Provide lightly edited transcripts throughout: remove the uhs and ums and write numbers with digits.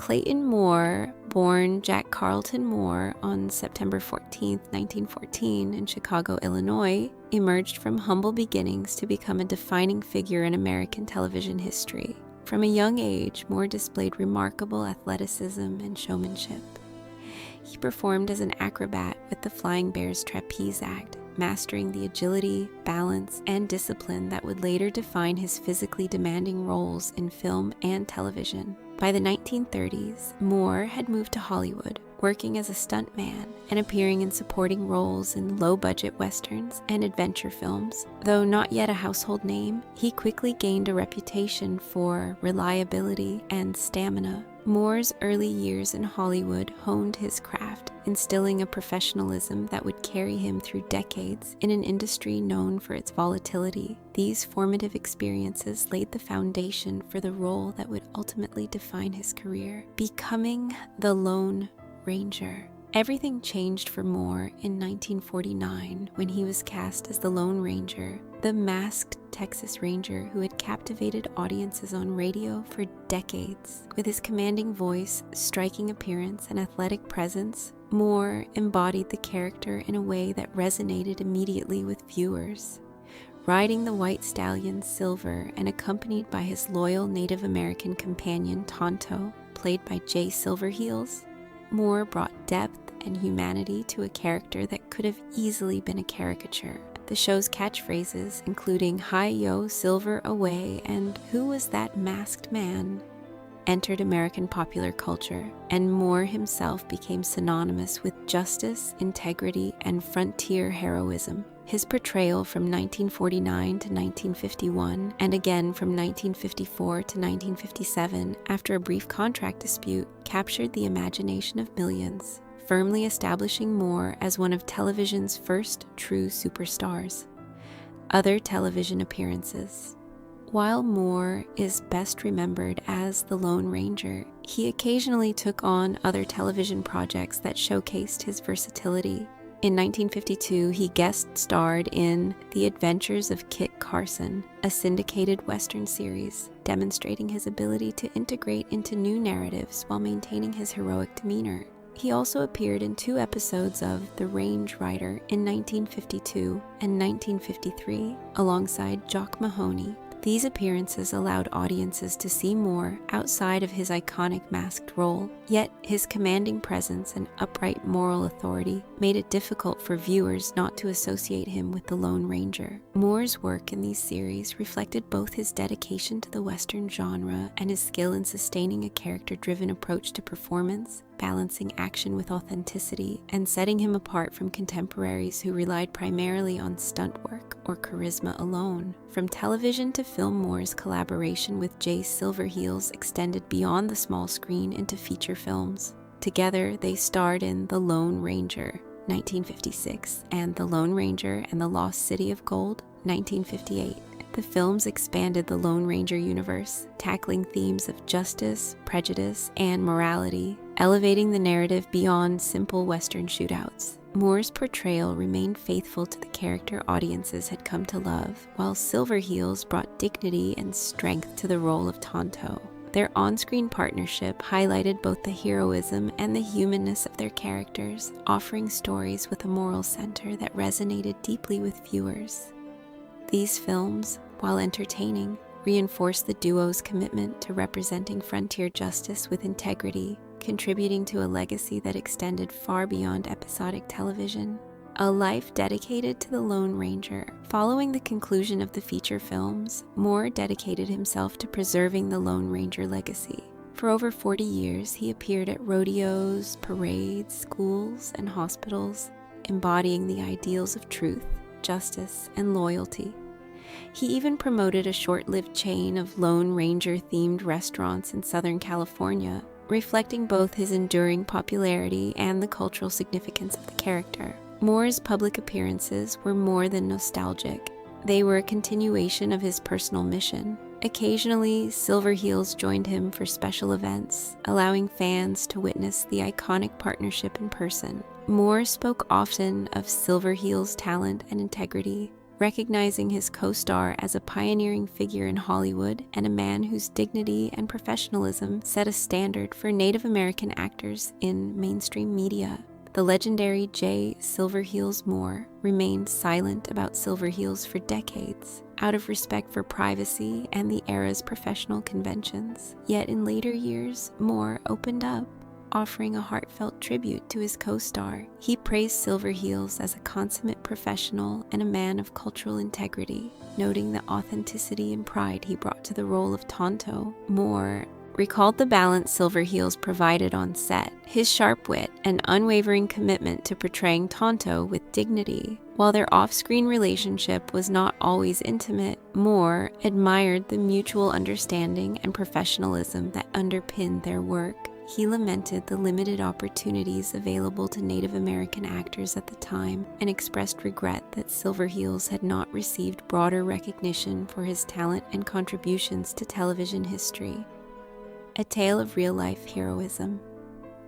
Clayton Moore, born Jack Carlton Moore on September 14, 1914 in Chicago, Illinois, emerged from humble beginnings to become a defining figure in American television history. From a young age, Moore displayed remarkable athleticism and showmanship. He performed as an acrobat with the Flying Bears Trapeze Act, mastering the agility, balance, and discipline that would later define his physically demanding roles in film and television. By the 1930s, Moore had moved to Hollywood, working as a stuntman and appearing in supporting roles in low-budget westerns and adventure films. Though not yet a household name, he quickly gained a reputation for reliability and stamina. Moore's early years in Hollywood honed his craft, instilling a professionalism that would carry him through decades in an industry known for its volatility. These formative experiences laid the foundation for the role that would ultimately define his career, becoming the Lone Ranger. Everything changed for Moore in 1949 when he was cast as the Lone Ranger, the masked Texas Ranger who had captivated audiences on radio for decades. With his commanding voice, striking appearance, and athletic presence, Moore embodied the character in a way that resonated immediately with viewers. Riding the white stallion Silver and accompanied by his loyal Native American companion Tonto, played by Jay Silverheels, Moore brought depth and humanity to a character that could have easily been a caricature. The show's catchphrases, including "Hi-yo, Silver away" and "Who was that masked man?" entered American popular culture, and Moore himself became synonymous with justice, integrity, and frontier heroism. His portrayal from 1949 to 1951, and again from 1954 to 1957, after a brief contract dispute, captured the imagination of millions, firmly establishing Moore as one of television's first true superstars. Other television appearances. While Moore is best remembered as the Lone Ranger, he occasionally took on other television projects that showcased his versatility. In 1952, he guest starred in The Adventures of Kit Carson, a syndicated Western series, demonstrating his ability to integrate into new narratives while maintaining his heroic demeanor. He also appeared in 2 episodes of The Range Rider in 1952 and 1953, alongside Jock Mahoney. These appearances allowed audiences to see Moore outside of his iconic masked role, yet his commanding presence and upright moral authority made it difficult for viewers not to associate him with the Lone Ranger. Moore's work in these series reflected both his dedication to the Western genre and his skill in sustaining a character-driven approach to performance, balancing action with authenticity, and setting him apart from contemporaries who relied primarily on stunt work or charisma alone. From television to film, Moore's collaboration with Jay Silverheels extended beyond the small screen into feature films. Together, they starred in The Lone Ranger, 1956, and The Lone Ranger and the Lost City of Gold, 1958. The films expanded the Lone Ranger universe, tackling themes of justice, prejudice, and morality, elevating the narrative beyond simple Western shootouts. Moore's portrayal remained faithful to the character audiences had come to love, while Silverheels brought dignity and strength to the role of Tonto. Their on-screen partnership highlighted both the heroism and the humanness of their characters, offering stories with a moral center that resonated deeply with viewers. These films, while entertaining, reinforced the duo's commitment to representing frontier justice with integrity, contributing to a legacy that extended far beyond episodic television. A life dedicated to the Lone Ranger. Following the conclusion of the feature films, Moore dedicated himself to preserving the Lone Ranger legacy. For over 40 years, he appeared at rodeos, parades, schools, and hospitals, embodying the ideals of truth, justice, and loyalty. He even promoted a short-lived chain of Lone Ranger-themed restaurants in Southern California, reflecting both his enduring popularity and the cultural significance of the character. Moore's public appearances were more than nostalgic. They were a continuation of his personal mission. Occasionally, Silverheels joined him for special events, allowing fans to witness the iconic partnership in person. Moore spoke often of Silverheels' talent and integrity, recognizing his co-star as a pioneering figure in Hollywood and a man whose dignity and professionalism set a standard for Native American actors in mainstream media. The legendary Jay Silverheels Moore remained silent about Silverheels for decades, out of respect for privacy and the era's professional conventions. Yet in later years, Moore opened up, offering a heartfelt tribute to his co-star. He praised Silverheels as a consummate professional and a man of cultural integrity, noting the authenticity and pride he brought to the role of Tonto. Moore recalled the balance Silverheels provided on set, his sharp wit and unwavering commitment to portraying Tonto with dignity. While their off-screen relationship was not always intimate, Moore admired the mutual understanding and professionalism that underpinned their work. He lamented the limited opportunities available to Native American actors at the time and expressed regret that Silverheels had not received broader recognition for his talent and contributions to television history. A tale of real-life heroism.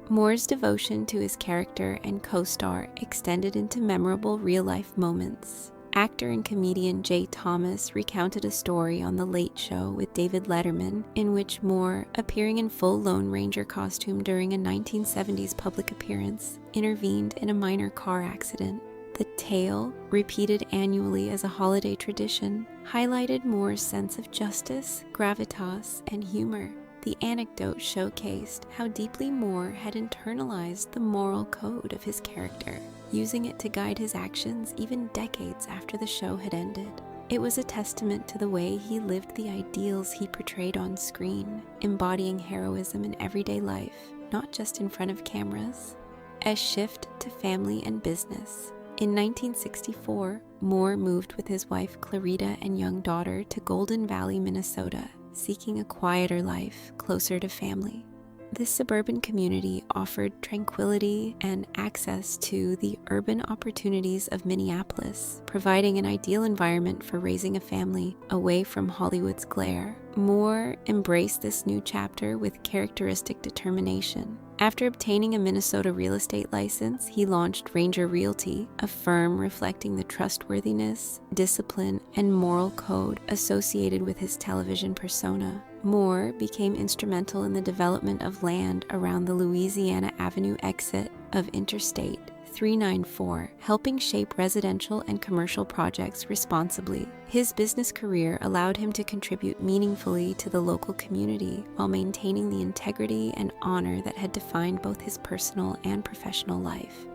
Moore's devotion to his character and co-star extended into memorable real-life moments. Actor and comedian Jay Thomas recounted a story on The Late Show with David Letterman in which Moore, appearing in full Lone Ranger costume during a 1970s public appearance, intervened in a minor car accident. The tale, repeated annually as a holiday tradition, highlighted Moore's sense of justice, gravitas, and humor. The anecdote showcased how deeply Moore had internalized the moral code of his character, using it to guide his actions even decades after the show had ended. It was a testament to the way he lived the ideals he portrayed on screen, embodying heroism in everyday life, not just in front of cameras. A shift to family and business. In 1964, Moore moved with his wife Clarita and young daughter to Golden Valley, Minnesota, seeking a quieter life closer to family. This suburban community offered tranquility and access to the urban opportunities of Minneapolis, providing an ideal environment for raising a family away from Hollywood's glare. Moore embraced this new chapter with characteristic determination. After obtaining a Minnesota real estate license, he launched Ranger Realty, a firm reflecting the trustworthiness, discipline, and moral code associated with his television persona. Moore became instrumental in the development of land around the Louisiana Avenue exit of Interstate 394, helping shape residential and commercial projects responsibly. His business career allowed him to contribute meaningfully to the local community while maintaining the integrity and honor that had defined both his personal and professional life.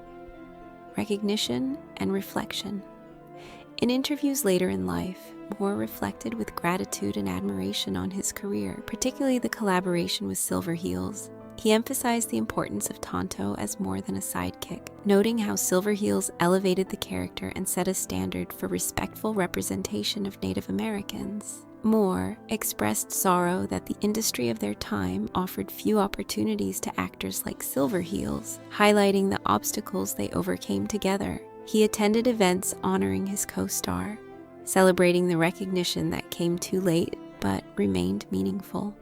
Recognition and reflection. In interviews later in life, Moore reflected with gratitude and admiration on his career, particularly the collaboration with Silverheels. He emphasized the importance of Tonto as more than a sidekick, noting how Silverheels elevated the character and set a standard for respectful representation of Native Americans. Moore expressed sorrow that the industry of their time offered few opportunities to actors like Silverheels, highlighting the obstacles they overcame together. He attended events honoring his co-star, celebrating the recognition that came too late but remained meaningful.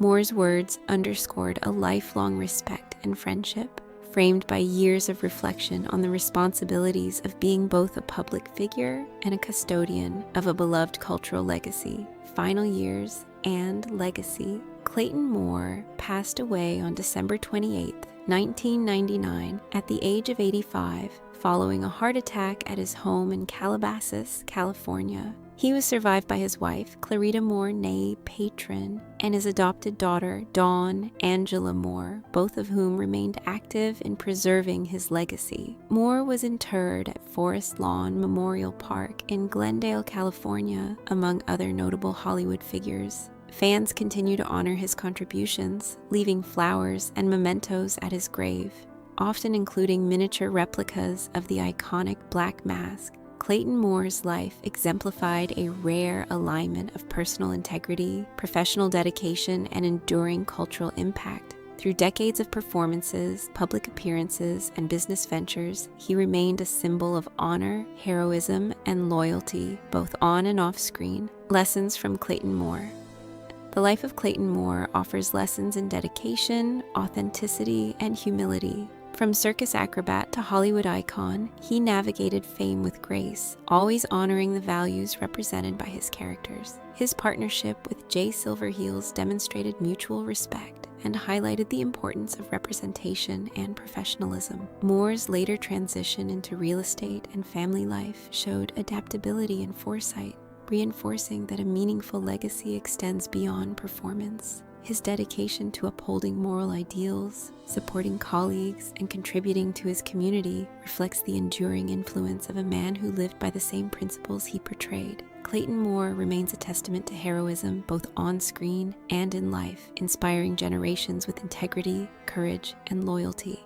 Moore's words underscored a lifelong respect and friendship, framed by years of reflection on the responsibilities of being both a public figure and a custodian of a beloved cultural legacy. Final years and legacy. Clayton Moore passed away on December 28, 1999, at the age of 85, following a heart attack at his home in Calabasas, California. He was survived by his wife, Clarita Moore, née Patron, and his adopted daughter, Dawn Angela Moore, both of whom remained active in preserving his legacy. Moore was interred at Forest Lawn Memorial Park in Glendale, California, among other notable Hollywood figures. Fans continue to honor his contributions, leaving flowers and mementos at his grave, often including miniature replicas of the iconic Black Mask. Clayton Moore's life exemplified a rare alignment of personal integrity, professional dedication, and enduring cultural impact. Through decades of performances, public appearances, and business ventures, he remained a symbol of honor, heroism, and loyalty, both on and off screen. Lessons from Clayton Moore. The life of Clayton Moore offers lessons in dedication, authenticity, and humility. From circus acrobat to Hollywood icon, he navigated fame with grace, always honoring the values represented by his characters. His partnership with Jay Silverheels demonstrated mutual respect and highlighted the importance of representation and professionalism. Moore's later transition into real estate and family life showed adaptability and foresight, reinforcing that a meaningful legacy extends beyond performance. His dedication to upholding moral ideals, supporting colleagues, and contributing to his community reflects the enduring influence of a man who lived by the same principles he portrayed. Clayton Moore remains a testament to heroism both on screen and in life, inspiring generations with integrity, courage, and loyalty.